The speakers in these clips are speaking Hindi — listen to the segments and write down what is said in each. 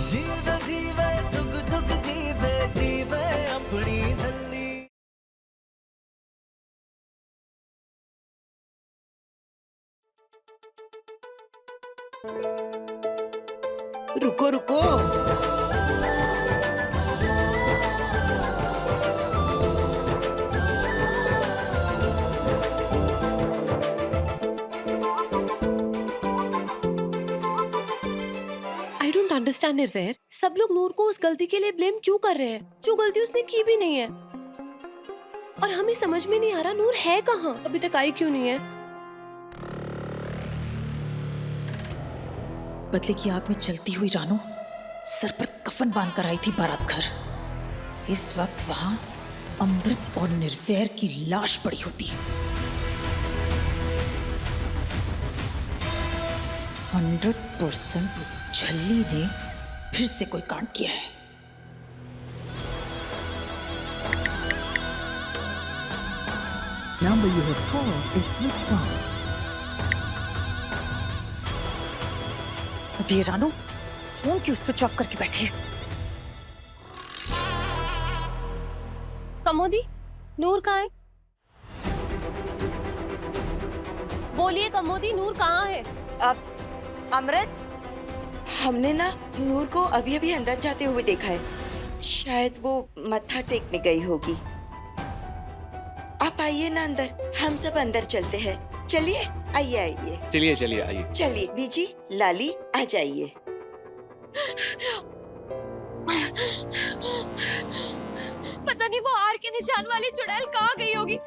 जीवे जीवे जुग जुग जीवे जीवे अपनी झल्ली। रुको रुको, आई डोंट अंडरस्टैंड निर्वैर, सब लोग नूर को उस गलती के लिए ब्लेम क्यों कर रहे हैं जो गलती उसने की भी नहीं है। और हमें समझ में नहीं आ रहा नूर है कहाँ, अभी तक आई क्यों नहीं है। बदले की आग में जलती हुई रानू सर पर कफन बांधकर आई थी बारात घर। इस वक्त वहां अमृत और निर्वैर की लाश पड़ी होती। 100% उस झल्ली ने फिर से कोई कांड किया है। Number you have called is switched off. अब ये रानू फोन क्यों स्विच ऑफ करके बैठी है? कमोदी, नूर कहाँ है? बोलिए कमोदी, नूर कहाँ है? अमृत, हमने ना नूर को अभी अभी अंदर जाते हुए देखा है। शायद वो मत्था टेकने गई होगी। आप आइए ना अंदर, हम सब अंदर चलते हैं। चलिए, आइए आइए। चलिए चलिए आइए। चलिए बीजी, लाली आ जाइए। पता नहीं वो आर के निशान वाली चुड़ैल कहाँ गई होगी।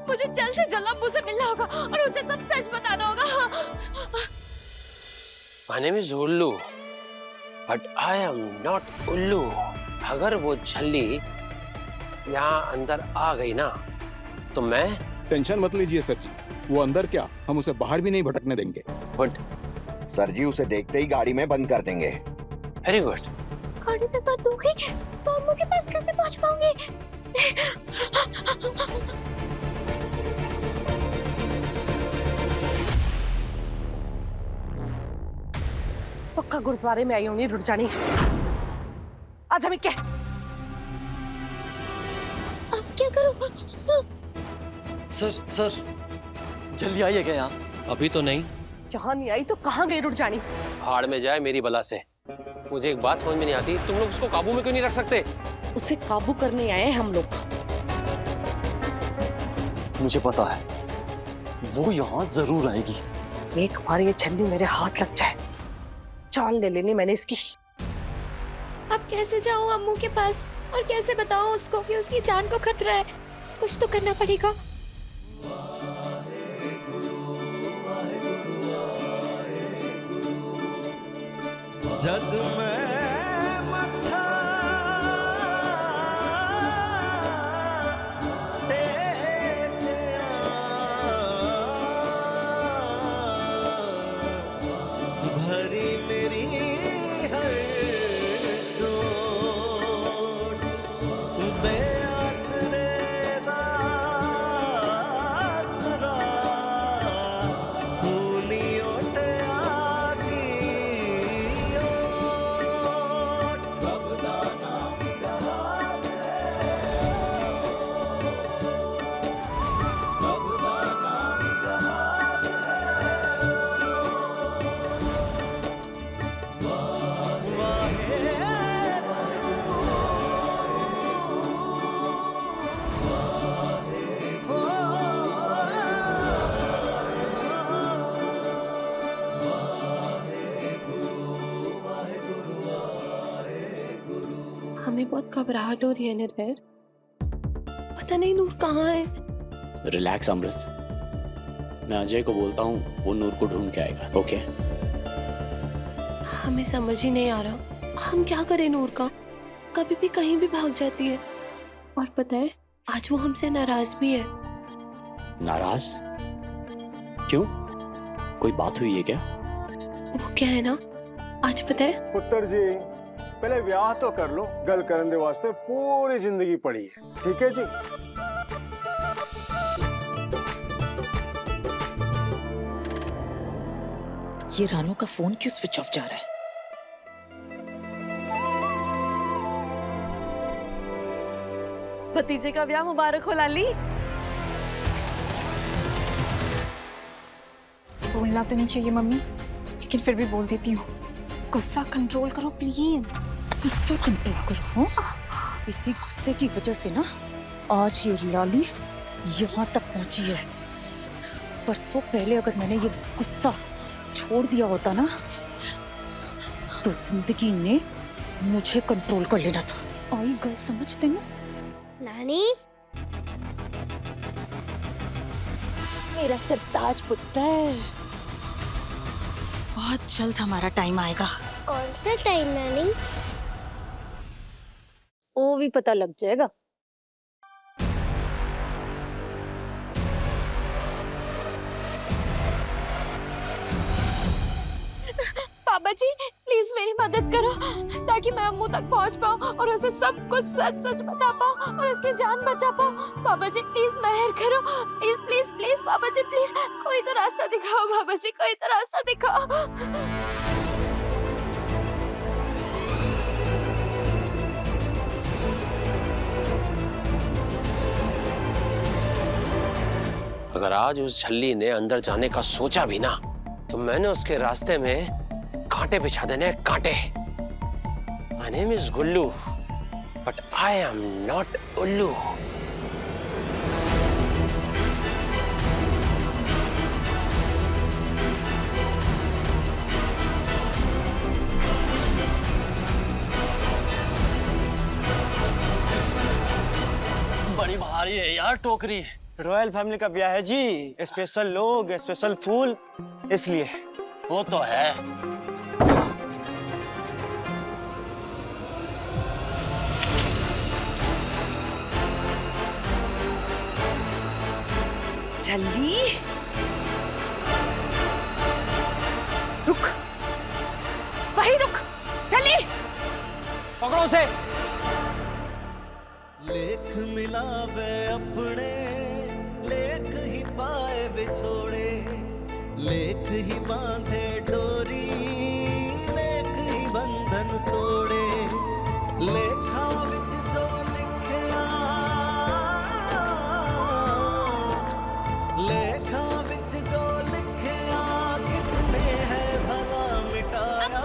मुझे जल्द से जल्द अम्मू से मिलना होगा और उसे सब सच बताना होगा। My name is उल्लू, but I am not उल्लू। अगर वो झल्ली यहाँ अंदर आ गई ना, तो मैं टेंशन मत लीजिए सर जी, वो अंदर क्या, हम उसे बाहर भी नहीं भटकने देंगे। बट सर जी उसे देखते ही गाड़ी में बंद कर देंगे। Very good. गाड़ी में बंद हो गई तो अम्मू के पास कैसे पहुँच पाऊंगी? पक्का गुरुद्वारे में आई होनी रुट जानी। आज हमें क्या? अब क्या करूं? सर जल्दी आइए क्या यहाँ? अभी तो नहीं। यहाँ नहीं आई तो कहाँ गई रुट जानी? हाड़ में जाए मेरी बला से। मुझे एक बात समझ में नहीं आती, तुम लोग उसको काबू में क्यों नहीं रख सकते? उसे काबू करने आए हैं हम लोग। मुझे पता है वो यहाँ जरूर आएगी। एक बार ये छन्नी मेरे हाथ लग जाए, जान ले लेनी मैंने इसकी। अब कैसे जाऊं अम्मू के पास और कैसे बताऊं उसको कि उसकी जान को खतरा है? कुछ तो करना पड़ेगा। जद मैं मत्था टेकया, भरी मेरी हर चोट, बेआसरे दा आसरा, धूली ओट आदी ओट, रब दा नाम जहान है, रब दा नाम जहान है। हमें बहुत घबराहट हो रही है निर्भय। पता नहीं नूर कहाँ है। रिलैक्स अमृत, मैं अजय को बोलता हूँ, वो नूर को ढूंढ के आएगा। ओके? हमें समझ ही नहीं आ रहा हम क्या करें। नूर का कभी भी कहीं भी भाग जाती है और पता है आज वो हमसे नाराज भी है। नाराज? क्यों? कोई बात हुई है क्या? वो क्या है ना, आज पता है पुत्र जी पहले ब्याह तो कर लो, गल करने वास्ते पूरी जिंदगी पड़ी है। ठीक है जी? ये रानू का फोन क्यों स्विच ऑफ जा रहा है? भतीजे का ब्याह मुबारक हो लाली। बोलना तो नहीं चाहिए मम्मी, लेकिन फिर भी बोल देती हूँ। गुस्सा कंट्रोल करो प्लीज। गुस्सा कंट्रोल करो। हाँ, इसी गुस्से की वजह से ना आज ये लाली यहाँ तक पहुंची है। परसों पहले अगर मैंने ये गुस्सा छोड़ दिया होता ना, तो जिंदगी ने मुझे कंट्रोल कर लेना था। आई गल समझते ना? नानी, मेरा सरताज पुत्र, बहुत जल्द हमारा टाइम आएगा। कौन सा टाइम नानी? वो भी पता लग जाएगा। पापा जी प्लीज मेरी मदद करो, ताकि मैं अम्मू तक पहुंच पाऊं और उसे सब कुछ सच सच बता पाऊं और उसकी जान बचा पाऊं। पापा जी प्लीज मेहर करो, प्लीज प्लीज प्लीज पापा जी प्लीज, कोई तो रास्ता दिखाओ पापा जी, कोई तो रास्ता दिखाओ। अगर आज उस झल्ली ने अंदर जाने का सोचा भी ना, तो मैंने उसके रास्ते में कांटे बिछा देने, कांटे। My name is Gullu, but I am not उल्लू। बड़ी भारी है यार टोकरी। रॉयल फैमिली का ब्याह है जी, स्पेशल लोग, स्पेशल फूल, इसलिए। वो तो है। झल्ली रुक, वहीं रुक। झल्ली पकड़ो उसे। लेख मिलावे अपने, लेख ही पाए बिछोड़े, लेख ही बांधे डोरी, लेख ही बंधन तोड़े। लेखा विच जो लिखिया, लेखा विच जो लिखिया, किसने है भला मिटाया।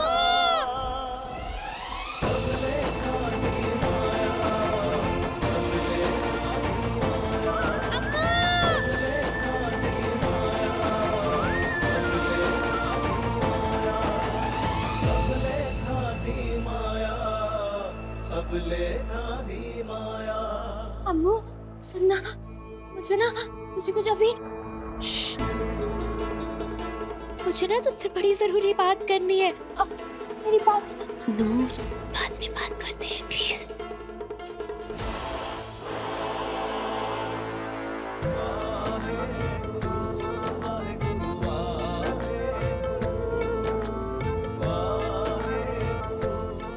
सब लेखा दी माया, सब लेखा दी माया, सब लेखा दी माया, सब लेखा दी माया, सब लेखा दी माया। अम्मू सुनना, मुझे ना तुझे कुछ अभी, मुझे ना तुझसे बड़ी जरूरी बात करनी है। अब मेरी बात सुन। नूर, बाद में बात करते हैं प्लीज।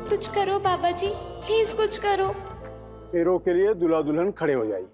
कुछ करो बाबा जी, प्लीज कुछ करो। फेरों के लिए दूल्हा दुल्हन खड़े हो जाइए।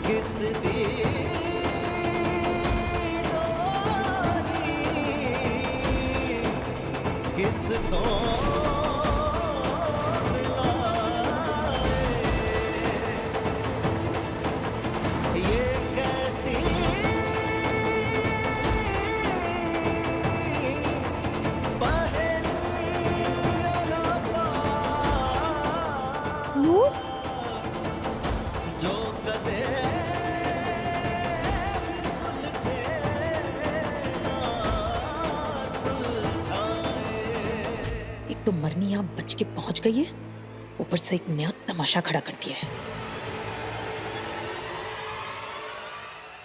किस दी डोरी, किस तो मिलाए, ये कैसी नूर, जो कदे सुलझे ना सुलझाए। एक तो मरनी यहाँ बच के पहुंच गई है, ऊपर से एक नया तमाशा खड़ा कर दिया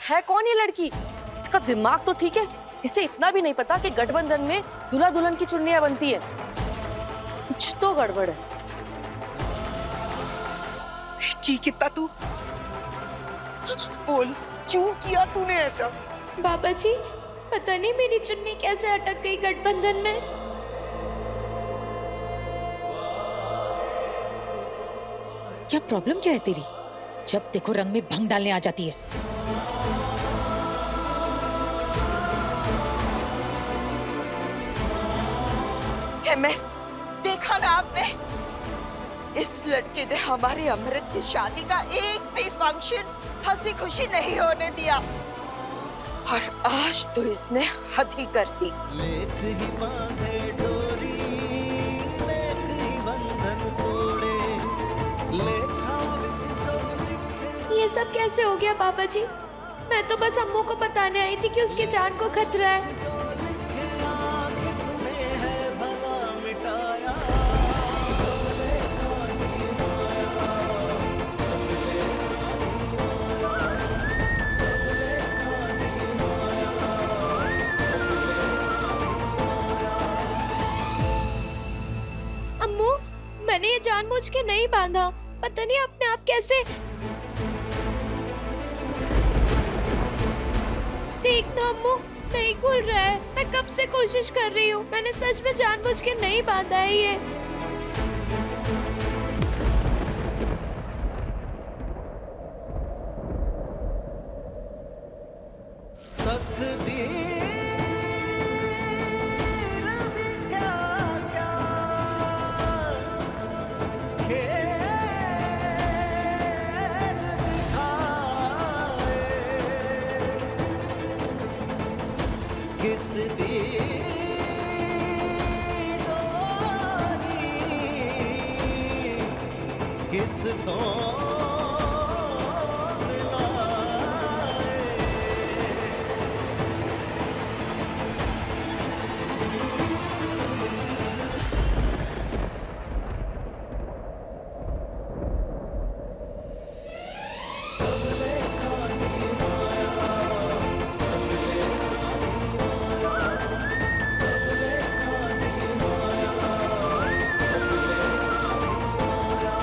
है। कौन ये लड़की? इसका दिमाग तो ठीक है, इसे इतना भी नहीं पता कि गठबंधन में दूल्हा दुल्हन की चुन्नियां बनती है। कुछ तो गड़बड़ है। की कितना तू बोल, क्यों किया तूने ऐसा? बाबा जी, पता नहीं मेरी चुन्नी कैसे अटक गई गठबंधन में। क्या प्रॉब्लम क्या है तेरी? जब देखो रंग में भंग डालने आ जाती है। एमएस, देखा ना आपने, इस लड़के ने हमारे अमृत की शादी का एक भी फंक्शन हंसी खुशी नहीं होने दिया, और आज तो इसने हद ही कर दी। लेख ही बांधे डोरी, लेख ही बंधन तोड़े, लेखा विच जो लिखे। ये सब कैसे हो गया बाबा जी? मैं तो बस अम्मू को बताने आई थी कि उसके जान को खतरा है। जो लिखा किसने है भला मिटाया, सब लेखा दी माया, सब लेखा दी माया, सब लेखा दी माया, सब लेखा दी माया। अम्मू, मैंने ये जानबूझ के नहीं बांधा, पता नहीं अपने आप कैसे। देखना अम्मू, नहीं खुल रहा है। मैं कब से कोशिश कर रही हूँ, मैंने सच में जानबूझ के नहीं बांधा है ये। तकदीर भी क्या क्या खेल दिखाए, किस दीवानी किस तो मिलाए। सब लेखा दी माया, सब लेखा दी माया, सब लेखा दी माया, सब लेखा दी माया।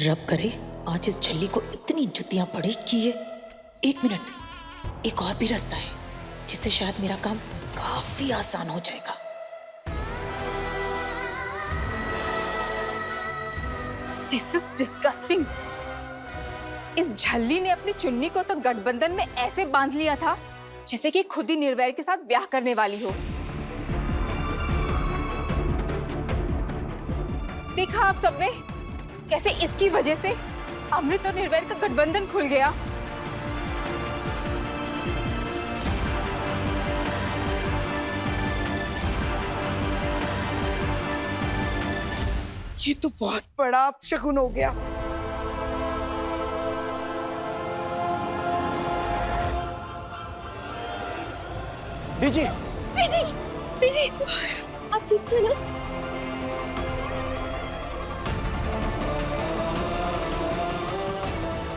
रब करे आज इस झल्ली को इतनी जुतियां पड़े कि ये 1 मिनट, एक और भी रास्ता है जिससे शायद मेरा काम काफी आसान हो जाएगा। This is disgusting. इस झल्ली ने अपनी चुन्नी को तो गठबंधन में ऐसे बांध लिया था जैसे कि खुद ही निर्वैर के साथ ब्याह करने वाली हो। देखा आप सबने कैसे इसकी वजह से अमृत और निर्वैर का गठबंधन खुल गया। ये तो बहुत बड़ा अपशगुन हो गया। बीजी, बीजी, बीजी, आप ठीक थे ना?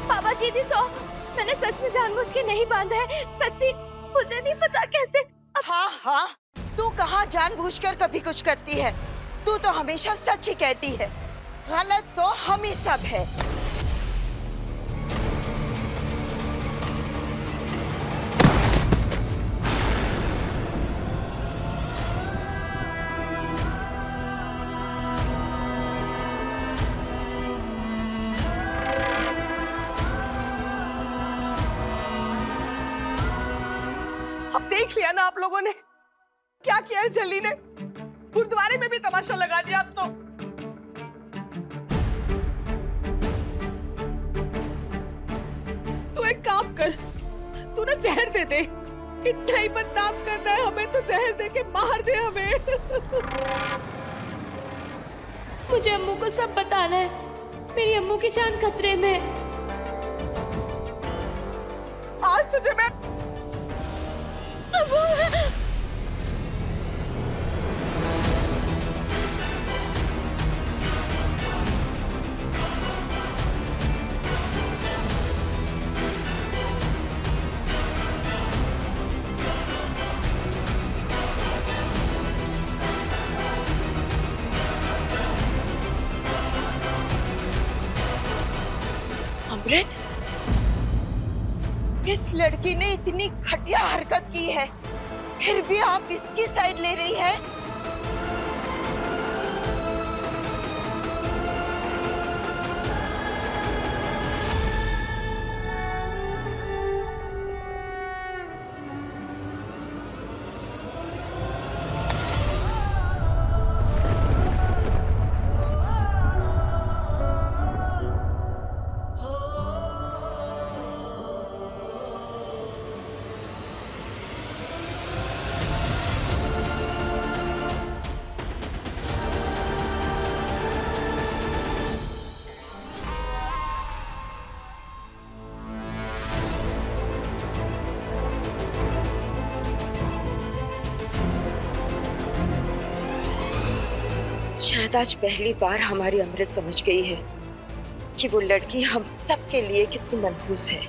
बाबा जी दी सो, मैंने सच में जानबूझ के नहीं बांधा है, सच्ची मुझे नहीं पता कैसे। हाँ हाँ, तू कहाँ जानबूझकर कभी कुछ करती है, तू तो हमेशा सच ही कहती है। गलत तो हम ही सब है। अब देख लिया ना आप लोगों ने क्या किया है झल्ली ने। गुरुद्वारे में भी तमाशा लगा दिया अब तो। तू एक काम कर, तू ना जहर दे दे। इतना ही बदनाम करना है हमें तो जहर दे के मार दे हमें। मुझे अम्मू को सब बताना है, मेरी अम्मू की जान खतरे में है। आज तुझे मैं अमृत, इस लड़की ने इतनी घटिया हरकत की है, फिर भी आप इसकी साइड ले रही है। शायद आज पहली बार हमारी अमृत समझ गई है कि वो लड़की हम सब के लिए कितनी मनहूस है।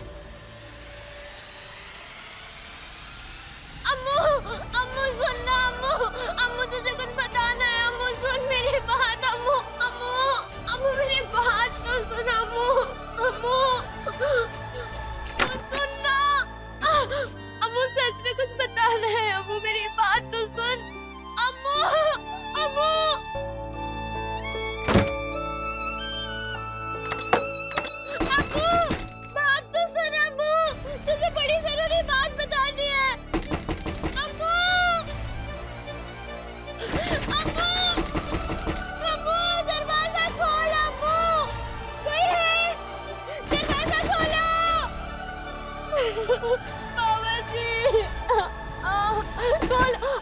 अम्मू, अम्मू सुनना, अम्मू, अम्मू तुझे कुछ बताना है। अम्मू सुन मेरी बात, अम्मू, अम्मू, अम्मू मेरी बात तो सुन, अम्मू, अम्मू, सुनना, अम्मू सच में कुछ बताना है। अम्मू मेरी बात तो सुन, अम्मू, अम्मू, बात तो सुन अम्मू, तुझे बड़ी जरूरी बात बतानी है। अम्मू, अम्मू, अम्मू दरवाजा खोल, अम्मू, कोई है? दरवाजा खोलो। बाबा जी, खोलो।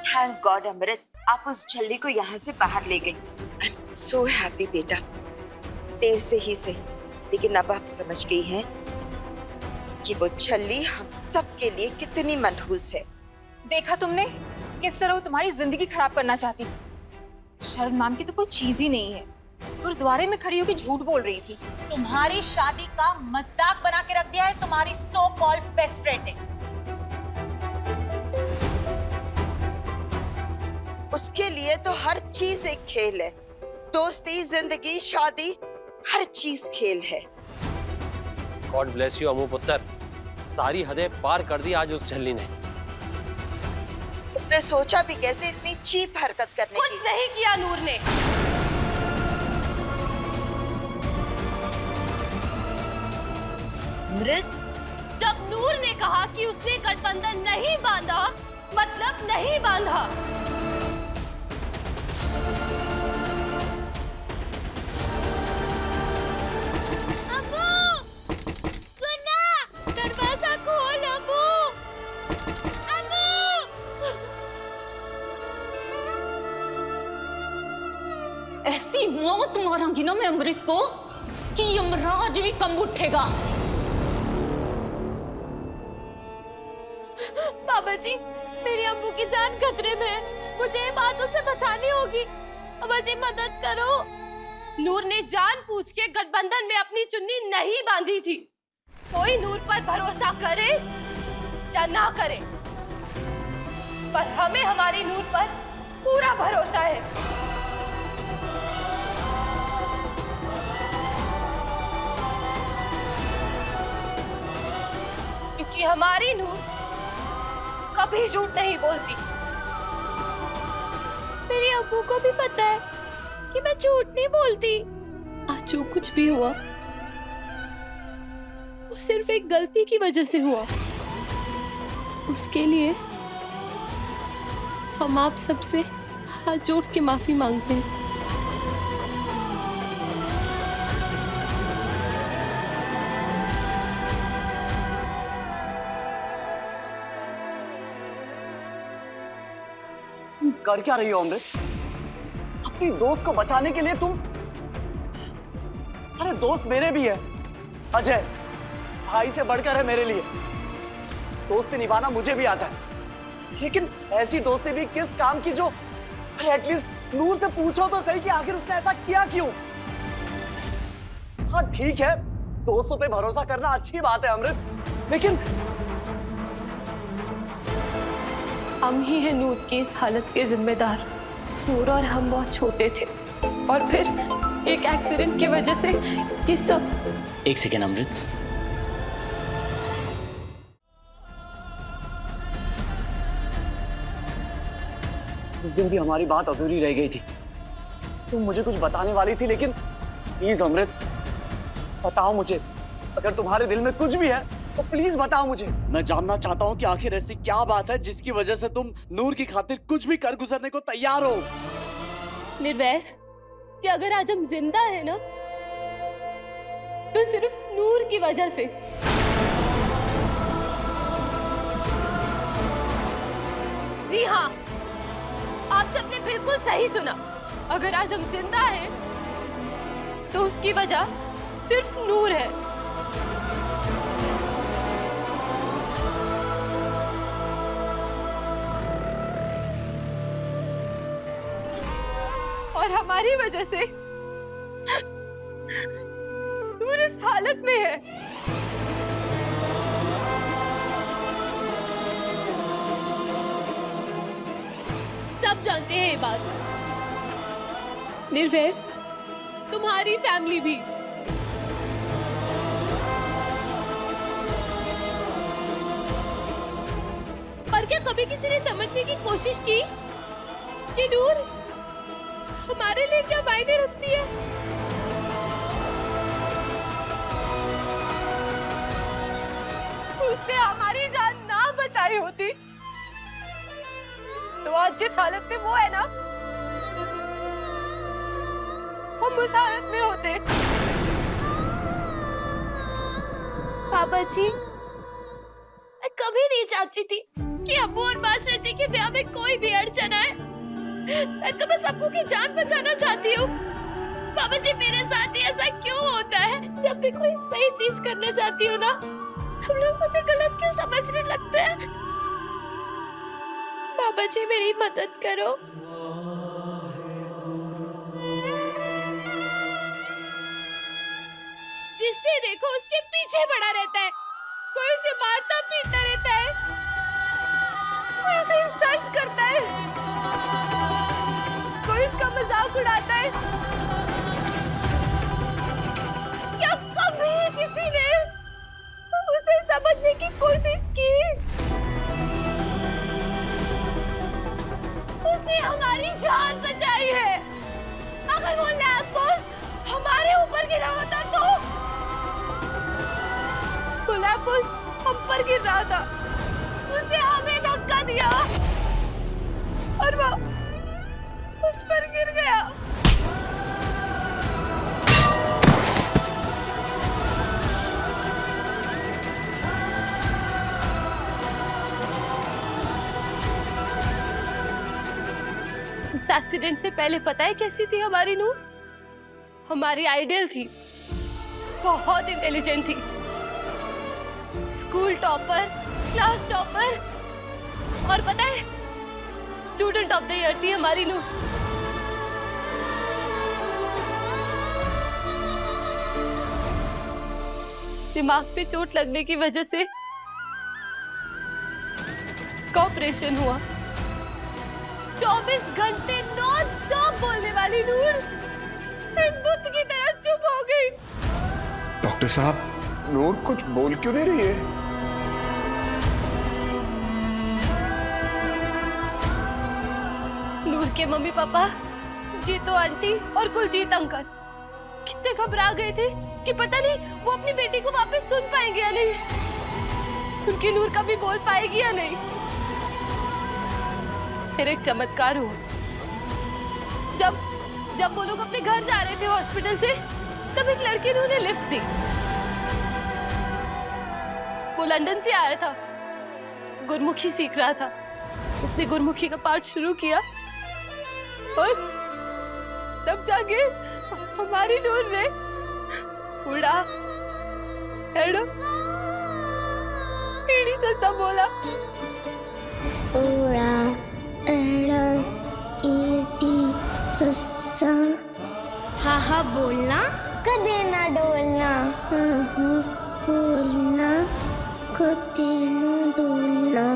थैंक गॉड अमृत, आप उस झल्ली को यहाँ से बाहर ले गई। आई एम सो हैप्पी बेटा। देर से ही सही, लेकिन अब आप समझ गई हैं कि वो झल्ली हम सब के लिए कितनी मनहूस है। देखा तुमने किस तरह वो तुम्हारी जिंदगी खराब करना चाहती थी। शर्म नाम की तो कोई चीज ही नहीं है। गुरुद्वारे में खड़ी होकर झूठ बोल रही थी। तुम्हारी शादी का मजाक बना के रख दिया है तुम्हारी सो कॉल्ड बेस्ट फ्रेंड ने। उसके लिए तो हर चीज एक खेल है। दोस्ती, जिंदगी, शादी, हर चीज खेल है। गॉड ब्लेस यू अमू पुत्र, सारी हदें पार कर दी आज उस झल्ली ने। उसने सोचा भी कैसे इतनी चीप हरकत करने की। कुछ नहीं किया नूर ने। अमृत, जब नूर ने कहा कि उसने गठबंधन नहीं बांधा, मतलब नहीं बांधा। ऐसी मौत मारूंगी ना मैं अमृत को कि यमराज भी कम उठेगा। बाबा जी, मेरी अम्मू की जान खतरे में है। मुझे ये बात उसे बतानी होगी। बाबा जी मदद करो। नूर ने जान पूछ के गठबंधन में अपनी चुन्नी नहीं बांधी थी। कोई नूर पर भरोसा करे या ना करे, पर हमें हमारी नूर पर पूरा भरोसा है। क्योंकि हमारी नूर कभी झूठ नहीं बोलती। मेरी अम्मू को भी पता है कि मैं झूठ नहीं बोलती। आज जो कुछ भी हुआ वो सिर्फ एक गलती की वजह से हुआ। उसके लिए हम आप सबसे हाथ जोड़ के माफी मांगते हैं। तुम कर क्या रही हो अमृत? अपनी दोस्त को बचाने के लिए तुम? अरे दोस्त मेरे भी है, अजय, भाई से बढ़कर है मेरे लिए। दोस्ती निभाना मुझे भी आता है, लेकिन ऐसी दोस्ती भी किस काम की जो एटलीस्ट नूर से पूछो तो सही कि आखिर उसने ऐसा किया क्यों। हाँ ठीक है, दोस्तों पे भरोसा करना अच्छी बात है अमृत, लेकिन हम ही हैं नूर की इस हालत के जिम्मेदार। नूर और हम बहुत छोटे थे और फिर एक एक्सीडेंट की वजह से ये सब। एक सेकेंड अमृत, उस दिन भी हमारी बात अधूरी रह गई थी। तुम मुझे कुछ बताने वाली थी, लेकिन प्लीज अमृत बताओ मुझे, अगर तुम्हारे दिल में कुछ भी है तो प्लीज बताओ मुझे। मैं जानना चाहता हूँ कि आखिर ऐसी क्या बात है जिसकी वजह से तुम नूर की खातिर कुछ भी कर गुजरने को तैयार हो। निर्वैर, कि अगर आज हम जिंदा हैं ना तो सिर्फ नूर की वजह से। जी हाँ, आप सबने बिल्कुल सही सुना। अगर आज हम जिंदा हैं तो उसकी वजह सिर्फ नूर है। और हमारी वजह से नूर इस हालत में है। सब जानते हैं ये बात। निर्वैर, तुम्हारी फैमिली भी। पर क्या कभी किसी ने समझने की कोशिश की कि नूर हमारे लिए क्या मायने रखती है? उसने हमारी जान ना बचाई होती तो आज जिस हालत में वो है ना, हम उस हालत में होते। पापा जी, मैं कभी नहीं चाहती थी कि अब्बू और मास्टर जी के ब्याह में कोई भी अड़चन आए। मैं तो बस अब्बू की जान बचाना चाहती हूँ। पापा जी, मेरे साथ ही ऐसा क्यों होता है? जब भी कोई सही चीज करना चाहती हूँ ना, हम लोग मुझे गलत क्यों समझने लगते हैं? पापा जी, मेरी मदद करो। जिससे देखो उसके पीछे पड़ा रहता है, कोई उसे मारता पीटता रहता है, कोई उसे इंसल्ट करता है, कोई इसका मजाक उड़ाता है। क्या कभी किसी ने उसे समझने की कोशिश की? उसने हमारी जान बचाई है। अगर वो लैंपपोस्ट हमारे ऊपर गिरा होता तो वो लैंपपोस्ट हम पर गिर रहा था, उसने हमें धक्का दिया और वो उस पर गिर गया। उस एक्सीडेंट से पहले पता है कैसी थी हमारी नूर? हमारी आइडियल थी, बहुत इंटेलिजेंट थी, स्कूल टॉपर, क्लास टॉपर, और पता है स्टूडेंट ऑफ द ईयर थी हमारी नूर। दिमाग पे चोट लगने की वजह से उसका ऑपरेशन हुआ। 24 घंटे नॉन स्टॉप बोलने वाली नूर एक बुत की तरह चुप हो गई। डॉक्टर साहब, नूर कुछ बोल क्यों नहीं रही है? नूर के मम्मी पापा, जीतो आंटी और कुलजीत अंकल कितने घबरा गए थे कि पता नहीं वो अपनी बेटी को वापस सुन पाएंगे या नहीं, उनकी नूर कभी बोल पाएगी या नहीं। फिर एक चमत्कार हुआ। जब वो लोग अपने घर जा रहे थे हॉस्पिटल से, तब एक लड़की ने उन्हें लिफ्ट दी। वो लंदन से आया था, गुरमुखी सीख रहा था। उसने गुरमुखी का पाठ शुरू किया और तब जाके हमारी नूर ने उड़ा एड़ो एड़ी से सब बोला। उड़ा एड़ा ईटी सस्सा। हाँ हाँ बोलना। देना डोलना बोलना खुद देना डोलना।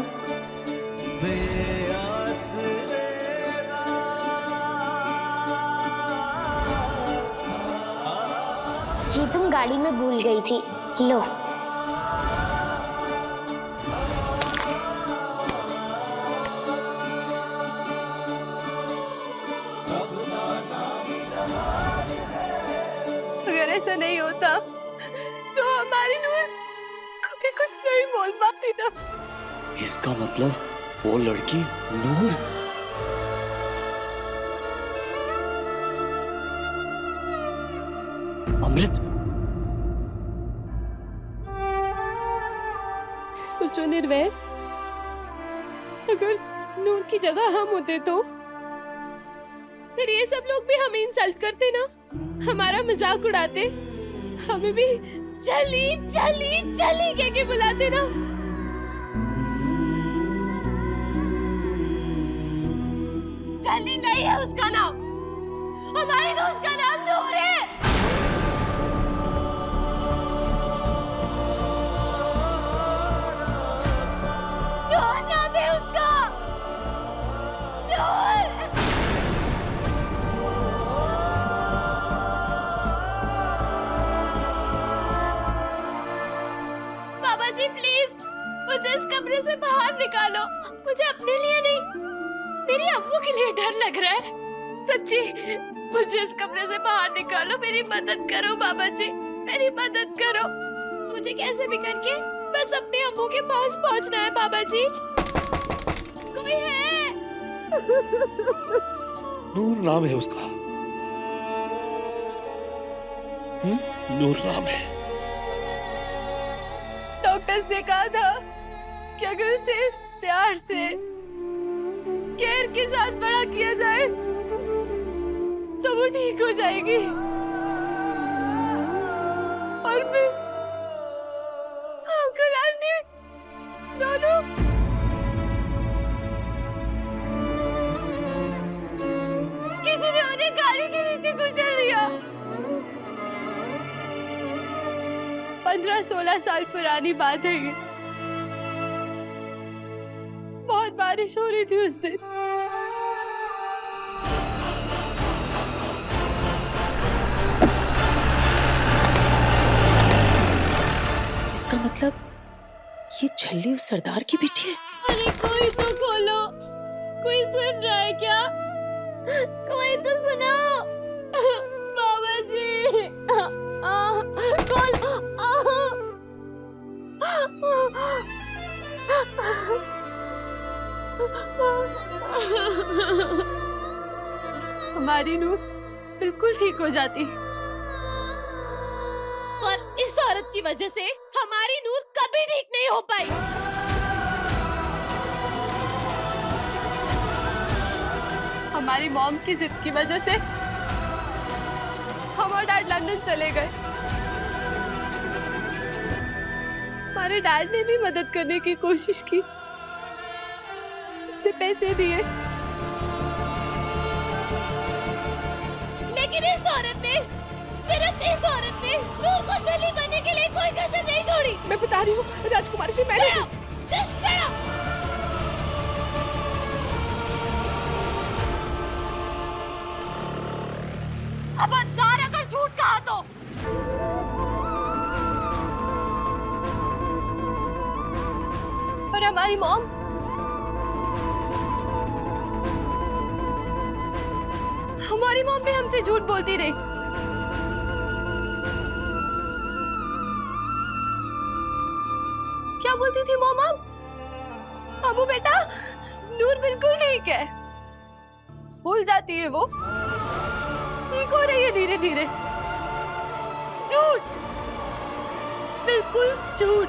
ये तुम गाड़ी में भूल गई थी, लो। अगर ऐसा नहीं होता तो हमारी नूर कभी कुछ नहीं बोल पाती ना। इसका मतलब वो लड़की नूर। अमृत, सोचो निर्वैर, अगर नूर की जगह हम होते तो फिर ये सब लोग भी हमें इंसल्ट करते ना, हमारा मजाक उड़ाते, हमें भी चली चली चली कह के बुलाते ना। चली नहीं है उसका नाम, हमारी दोस्त का नाम नूर है। नूर नाम है उसका, नूर। बाबा जी प्लीज मुझे इस कमरे से बाहर निकालो, मुझे अपने लिए नहीं मेरी अम्मू के लिए डर लग रहा है। सच्ची मुझे इस कमरे से बाहर निकालो, मेरी मदद करो बाबा जी, मेरी मदद करो। मुझे कैसे भी करके बस अपनी अम्मू के पास पहुंचना है बाबा जी। कोई है? नूर नाम है उसका, नूर नाम है। डॉक्टर्स ने कहा था कि अगर उसे प्यार से केयर के साथ बड़ा किया जाए तो वो ठीक हो जाएगी। और मैं अंकल आंटी दोनों किसी ने उन्हें गाड़ी के नीचे कुचल दिया। 15-16 साल पुरानी बात है ये। बहुत बारिश हो रही थी उस दिन। इसका मतलब ये झल्ली उस सरदार की बेटी है। अरे कोई तो खोलो, कोई सुन रहा है क्या? कोई तो सुनाओ बाबा जी। खोलो। हमारी नूर बिल्कुल ठीक हो जाती, पर इस औरत की वजह से हमारी नूर कभी ठीक नहीं हो पाई। हमारी मॉम की जिद की वजह से हम और डैड लंदन चले गए। हमारे डैड ने भी मदद करने की कोशिश की, उसे पैसे दिए, लेकिन इस औरत ने, सिर्फ इस औरत ने नूर को झल्ली बनने के लिए कोई कसर नहीं छोड़ी। मैं बता रही हूँ राजकुमारी जी, मैंने Just shut up! खबरदार अगर झूठ कहा तो। और हमारी मॉम भी हमसे झूठ बोलती रही। क्या बोलती थी मॉम? अबू बेटा नूर बिल्कुल ठीक है, स्कूल जाती है, वो ठीक हो रही है धीरे धीरे। झूठ, बिल्कुल झूठ।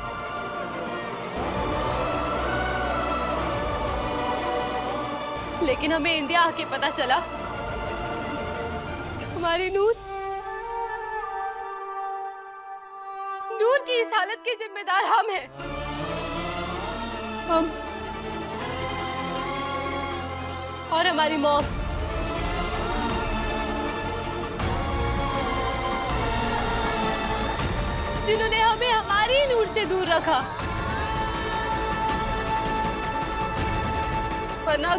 लेकिन हमें इंडिया आके पता चला हमारी नूर की इस हालत के जिम्मेदार हम हैं। हम और हमारी मॉम। जिन्होंने हमें हमारी नूर से दूर रखा। वरना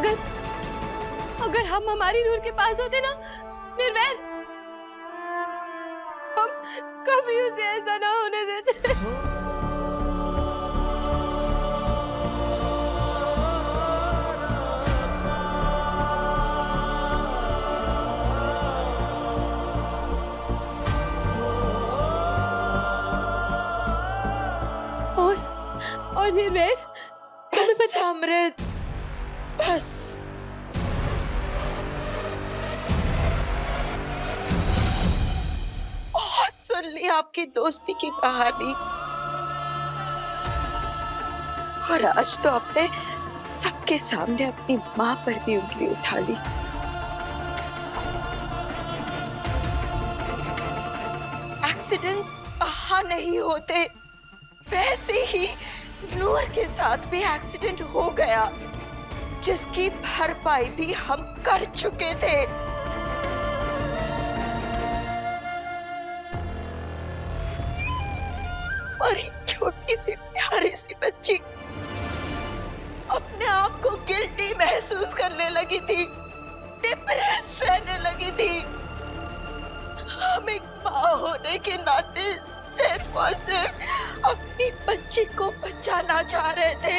अगर हम हमारी नूर के पास होते ना निर्वैर, हम कभी उसे ऐसा ना होने देते। और निर्वैर, तुम्हें पता अमृत, बस बहुत सुन ली आपकी दोस्ती की कहानी, और आज तो आपने सबके सामने अपनी माँ पर भी उंगली उठा ली। एक्सीडेंट्स कहाँ नहीं होते, वैसे ही नूर के साथ भी एक्सीडेंट हो गया, जिसकी भरपाई भी हम कर चुके थे। और एक छोटी सी प्यारी सी बच्ची अपने आप को गिल्टी महसूस करने लगी थी, डिप्रेस्ड रहने लगी थी। हम एक माँ होने के नाते सिर्फ और सिर्फ अपनी बच्ची को बचाना चाह रहे थे,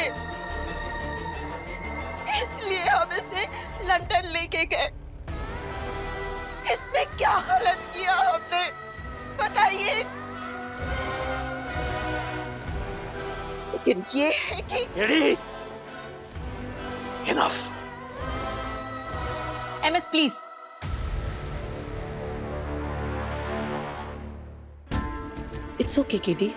इसलिए हम इसे लंदन लेके गए। इसमें क्या गलत किया हमने, बताइए? लेकिन ये है कि Enough. MS please. It's okay, Kitty.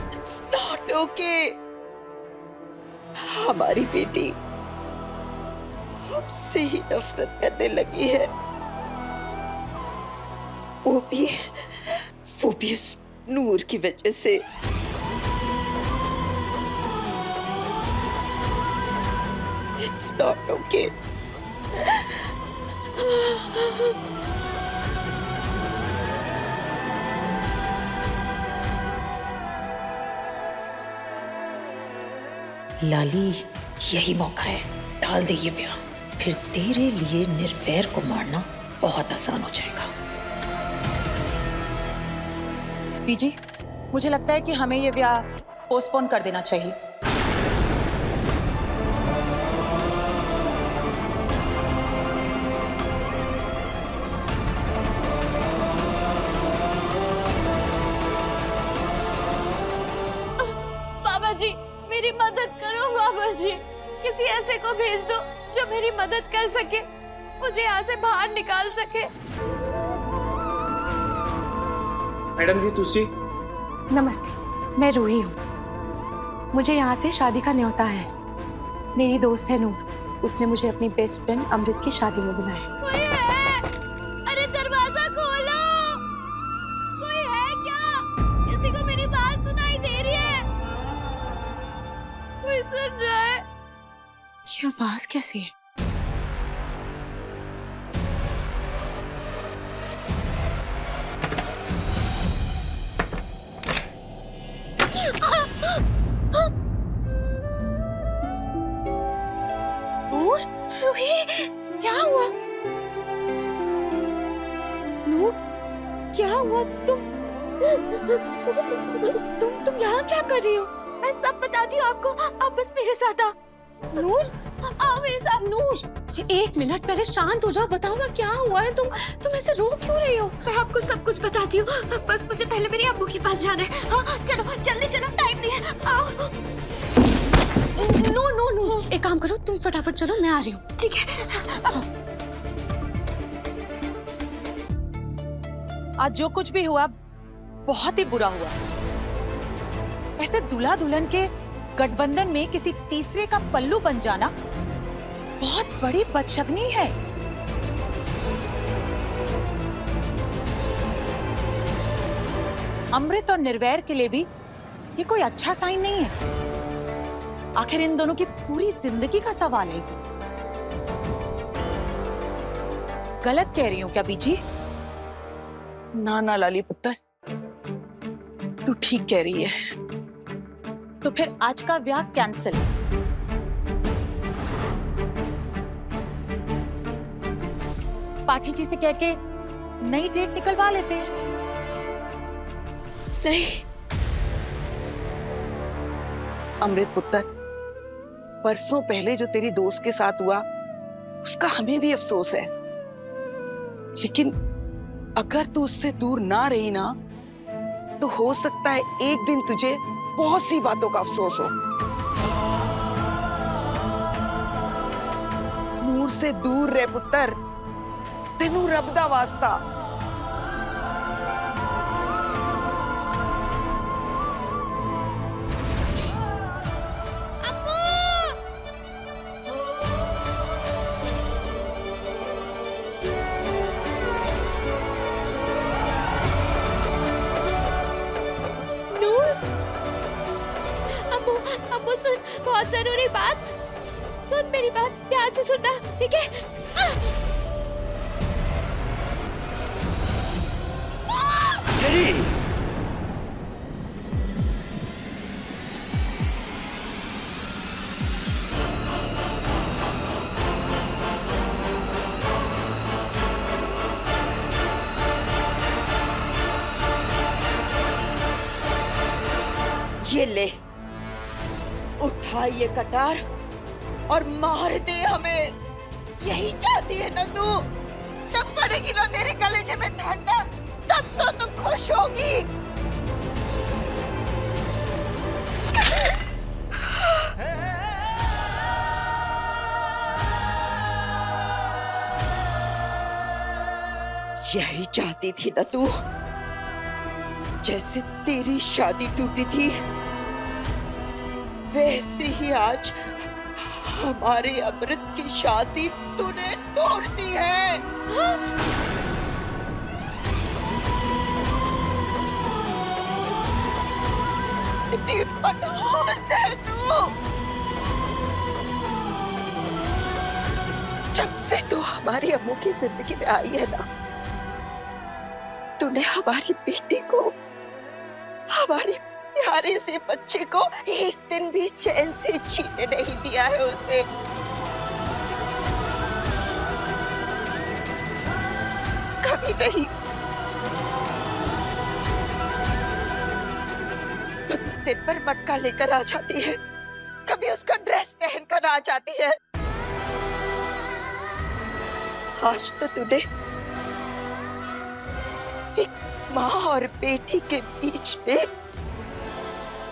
It's not okay. हमारी बेटी हमसे ही नफरत करने लगी है, वो भी उस नूर की वजह से। It's not okay. लाली, यही मौका है, डाल दे ये व्याह, फिर तेरे लिए निर्वैर को मारना बहुत आसान हो जाएगा। बीजी, मुझे लगता है कि हमें ये व्याह पोस्टपोन कर देना चाहिए। बाबा जी, मेरी मदद करो बाबा जी, किसी ऐसे को भेज दो जो मेरी मदद कर सके, मुझे यहाँ से बाहर निकाल सके। मैडम जी, तुलसी। नमस्ते, मैं रूही हूँ। मुझे यहाँ से शादी का न्योता है। मेरी दोस्त है नूर, उसने मुझे अपनी बेस्ट फ्रेंड अमृत की शादी में बुलाया। कोई है? अरे दरवाजा खोलो, कोई है क्या? किसी को मेरी बात सुनाई दे रही है? कोई सुन रहा है? ये आवाज कैसी है? नूर, रूही, क्या हुआ? नूर, क्या हुआ? तुम यहाँ क्या कर रही हो? मैं सब बताती हूँ आपको, आप बस मेरे साथ आओ। नूर, आओ मेरे साथ। नूर, एक मिनट, पहले शांत हो जाओ, बताओ ना क्या हुआ है? तुम ऐसे रो क्यों रही हो? मैं आपको सब कुछ बताती हूँ, बस मुझे पहले मेरी अम्मू के पास जाना है। हाँ चलो, जल्दी चलो, टाइम नहीं है, आओ। नो, एक काम करो, तुम फटाफट चलो, मैं आ रही हूँ। ठीक है। आज जो कुछ भी हुआ बहुत ही बुरा हुआ। वैसे दूल्हा दुल्हन के गठबंधन में किसी तीसरे का पल्लू बन जाना बहुत बड़ी बदशगनी है। अमृत और निर्वैर के लिए भी ये कोई अच्छा साइन नहीं है। आखिर इन दोनों की पूरी जिंदगी का सवाल है। गलत कह रही हूं क्या बीजी? ना ना लाली पुत्र, तू ठीक कह रही है। तो फिर आज का ब्याह कैंसिल। पाठी जी से कह के नई डेट निकलवा लेते हैं। नहीं अमृत पुत्र, परसों पहले जो तेरी दोस्त के साथ हुआ उसका हमें भी अफसोस है, लेकिन अगर तू उससे दूर ना रही ना तो हो सकता है एक दिन तुझे बहुत सी बातों का अफसोस हो। नूर से दूर रह पुत्र, तेनू रब दा वास्ता। अम्मू सुन, बहुत जरूरी बात सुन, मेरी बात ध्यान से सुनना, ठीक है? ये ले, उठा ये कटार और मार दे हमें। यही चाहती है ना तू? जब पड़ेगी ना तेरे कलेजे में ठंडा, तब तो तू खुश होगी। यही चाहती थी ना तू? जैसे तेरी शादी टूटी थी वैसे ही आज हमारे अमृत की शादी तूने तोड़ दी है। इतनी मनहूस है तू। जब से तू हमारी अम्मू की जिंदगी में आई है ना, तूने हमारी बेटी को, हमारी प्यारे से बच्चे को एक दिन भी चैन से जीने नहीं दिया है उसे। कभी नहीं। कभी सिर पर मटका लेकर आ जाती है, कभी उसका ड्रेस पहनकर आ जाती है। आज तो तूने एक माँ और बेटी के बीच में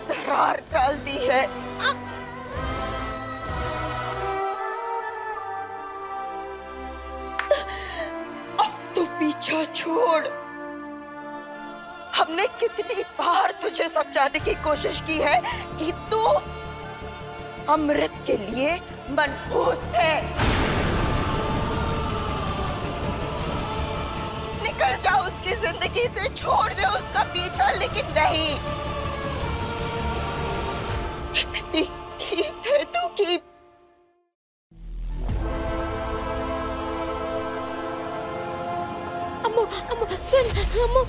दरार डाल दी है। अब तो पीछा छोड़। हमने कितनी बार तुझे समझाने की कोशिश की है कि तू अमृत के लिए मनहूस है। निकल जा उसकी जिंदगी से, छोड़ दे उसका पीछा, लेकिन नहीं। इतनी ठीक है तू कि अम्मू, अम्मू सुन, अम्मू।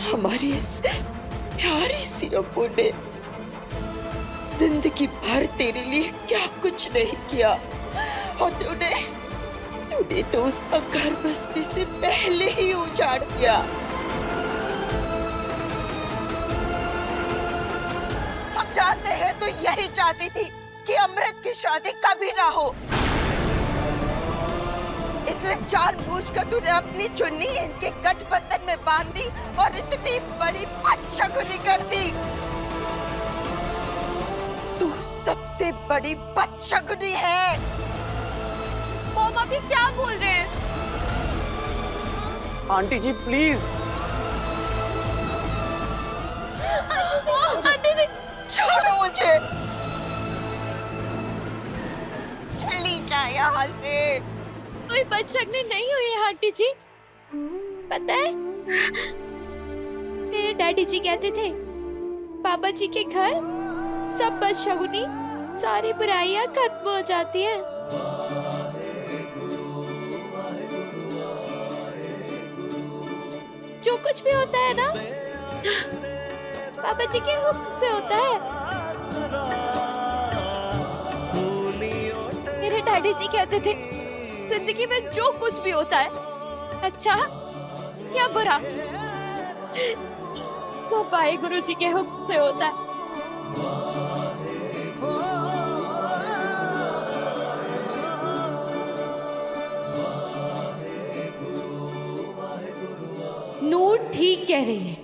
हमारी इस प्यारी सी अम्मू ने जिंदगी भर तेरे लिए क्या कुछ नहीं किया, और तूने तो उसका घर बसने से पहले ही उजाड़ दिया। हम जानते हैं तो यही चाहती थी कि अमृत की शादी कभी ना हो, इसलिए जानबूझकर तूने अपनी चुन्नी इनके गठबंधन में बांध दी और इतनी बड़ी बदशगुनी कर दी। तू सबसे बड़ी बदशगुनी है। मॉम अभी क्या बोल रहे हैं? Aunty ji please. Aunty ji छोड़ो मुझे, चली जा यहाँ से। कोई बदशगनी नहीं हुई है आंटी जी। पता है मेरे डैडी जी कहते थे बाबा जी के घर सब बदशगुनी, सारी बुराइयां खत्म हो जाती हैं। जो कुछ भी होता है ना पापा जी के हुक्म से होता है। मेरे डैडी जी कहते थे जिंदगी में जो कुछ भी होता है अच्छा या बुरा सब वाहिगुरु जी के हुक्म से होता है। नूर ठीक कह रही है।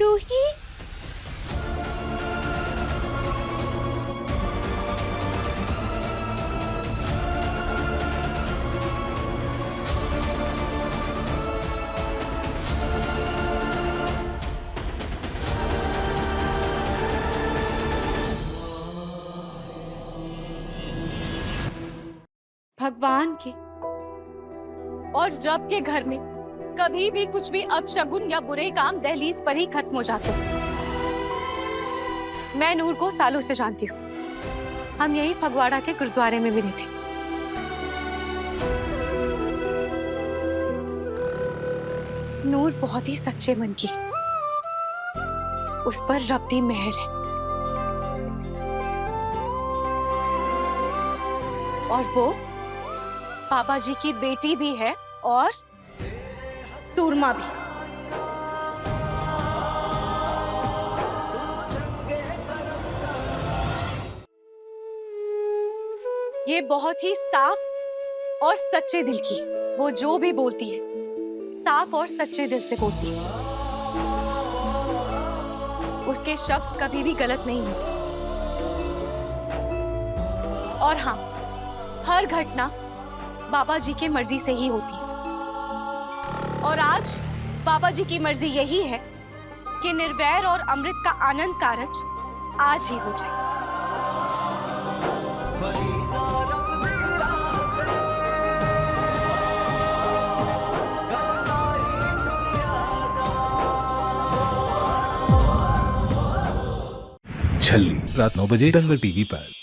रूही भगवान के और रब के घर में कभी भी कुछ भी अपशगुन या बुरे काम दहलीज पर ही खत्म हो जाते हैं। मैं नूर को सालों से जानती हूँ। हम यही फगवाड़ा के गुरुद्वारे में मिले थे। नूर बहुत ही सच्चे मन की, उस पर रब दी मेहर है। और वो बाबा जी की बेटी भी है और सूरमा भी। ये बहुत ही साफ और सच्चे दिल की, वो जो भी बोलती है साफ और सच्चे दिल से बोलती है। उसके शब्द कभी भी गलत नहीं होते। और हाँ, हर घटना बाबा जी की मर्जी से ही होती है। और आज बाबा जी की मर्जी यही है कि निर्वैर और अमृत का आनंद कारज आज ही हो जाए। छल्ली रात 9 बजे दंगल टीवी पर।